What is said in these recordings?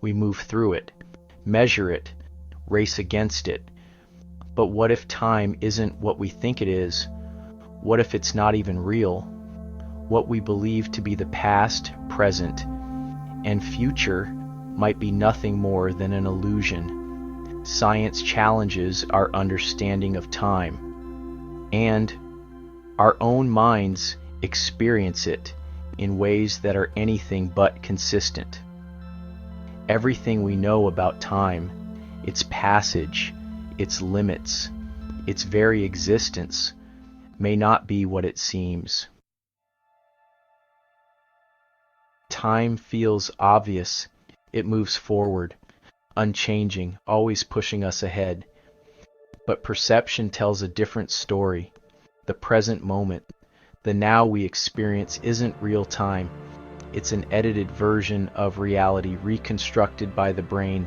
We move through it, measure it, race against it. But what if time isn't what we think it is? What if it's not even real? What we believe to be the past, present, and future might be nothing more than an illusion. Science challenges our understanding of time, and our own minds experience it in ways that are anything but consistent. Everything we know about time, its passage, its limits, its very existence, may not be what it seems. Time feels obvious. It moves forward, unchanging, always pushing us ahead. But perception tells a different story. The present moment, the now we experience, isn't real time. It's an edited version of reality reconstructed by the brain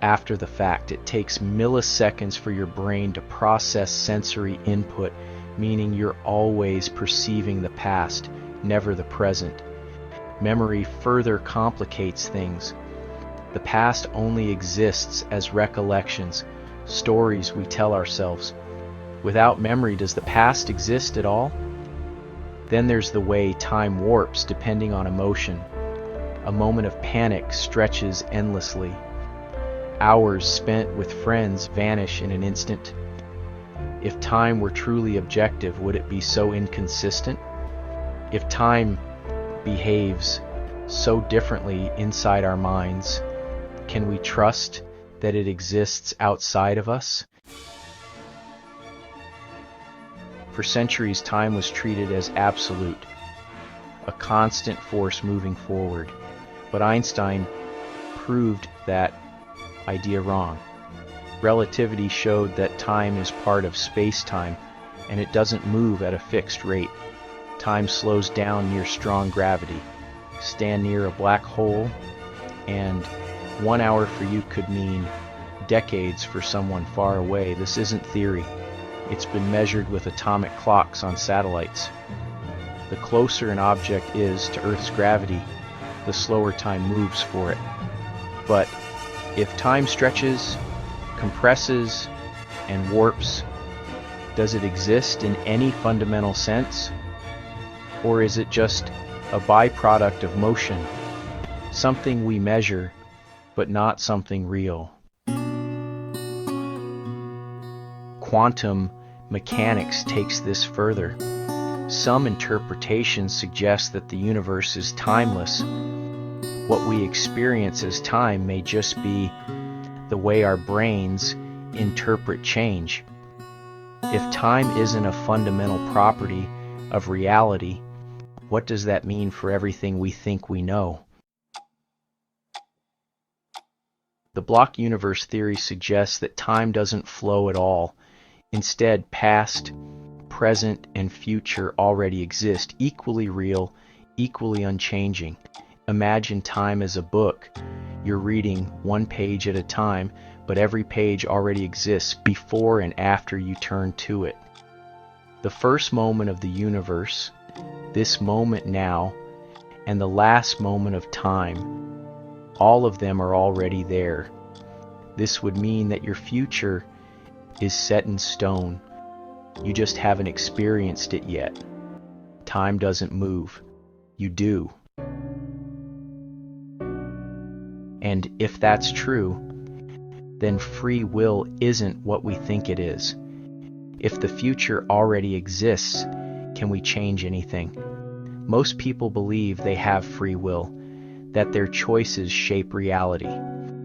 after the fact. It takes milliseconds for your brain to process sensory input, meaning you're always perceiving the past, never the present. Memory further complicates things. The past only exists as recollections, stories we tell ourselves. Without memory, does the past exist at all? Then there's the way time warps depending on emotion. A moment of panic stretches endlessly. Hours spent with friends vanish in an instant. If time were truly objective, would it be so inconsistent? If time behaves so differently inside our minds, can we trust that it exists outside of us? For centuries, time was treated as absolute, a constant force moving forward. But Einstein proved that idea wrong. Relativity showed that time is part of space-time, and it doesn't move at a fixed rate. Time slows down near strong gravity. Stand near a black hole, and 1 hour for you could mean decades for someone far away. This isn't theory. It's been measured with atomic clocks on satellites. The closer an object is to Earth's gravity, the slower time moves for it. But if time stretches, compresses, and warps, does it exist in any fundamental sense? Or is it just a byproduct of motion, something we measure, but not something real? Quantum mechanics takes this further. Some interpretations suggest that the universe is timeless. What we experience as time may just be the way our brains interpret change. If time isn't a fundamental property of reality, what does that mean for everything we think we know? The block universe theory suggests that time doesn't flow at all. Instead, past, present, and future already exist, equally real, equally unchanging. Imagine time as a book. You're reading one page at a time, but every page already exists before and after you turn to it. The first moment of the universe, this moment now, and the last moment of time, all of them are already there. This would mean that your future is set in stone. You just haven't experienced it yet. Time doesn't move. You do. And if that's true, then free will isn't what we think it is. If the future already exists, can we change anything? Most people believe they have free will, that their choices shape reality.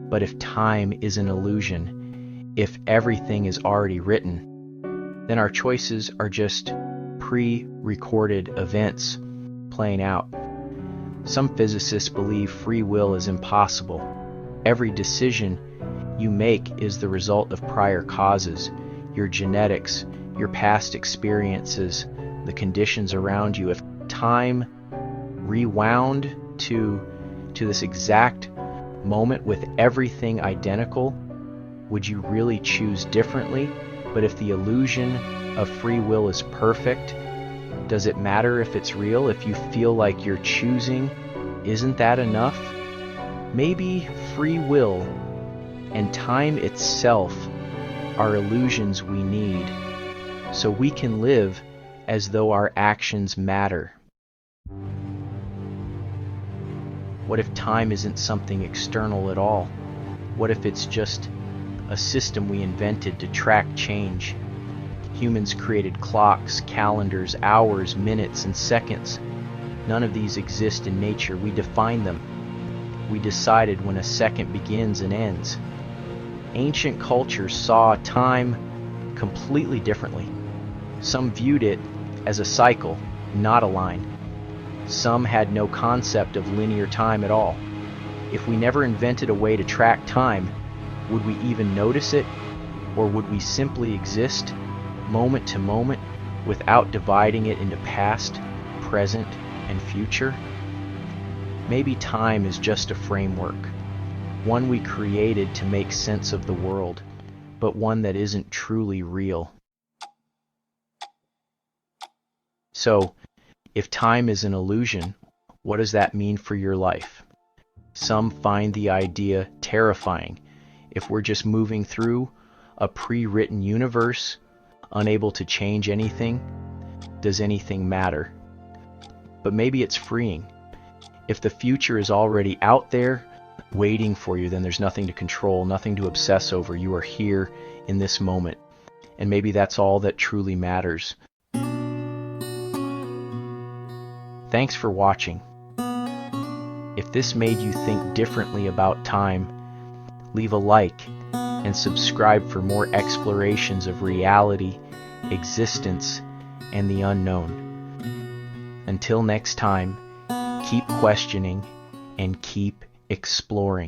But if time is an illusion, if everything is already written, then our choices are just pre-recorded events playing out. Some physicists believe free will is impossible. Every decision you make is the result of prior causes, your genetics, your past experiences, the conditions around you. If time rewound to this exact moment with everything identical, would you really choose differently? But if the illusion of free will is perfect, does it matter if it's real? If you feel like you're choosing, isn't that enough? Maybe free will and time itself are illusions we need so we can live as though our actions matter. What if time isn't something external at all? What if it's just a system we invented to track change? Humans created clocks, calendars, hours, minutes, and seconds. None of these exist in nature. We define them. We decided when a second begins and ends. Ancient cultures saw time completely differently. Some viewed it as a cycle, not a line. Some had no concept of linear time at all. If we never invented a way to track time, would we even notice it? Or would we simply exist, moment to moment, without dividing it into past, present, and future? Maybe time is just a framework, one we created to make sense of the world, but one that isn't truly real. So, if time is an illusion, what does that mean for your life? Some find the idea terrifying. If we're just moving through a pre-written universe, unable to change anything, does anything matter? But maybe it's freeing. If the future is already out there, waiting for you, then there's nothing to control, nothing to obsess over. You are here in this moment. And maybe that's all that truly matters. Thanks for watching. If this made you think differently about time, leave a like and subscribe for more explorations of reality, existence, and the unknown. Until next time, keep questioning and keep exploring.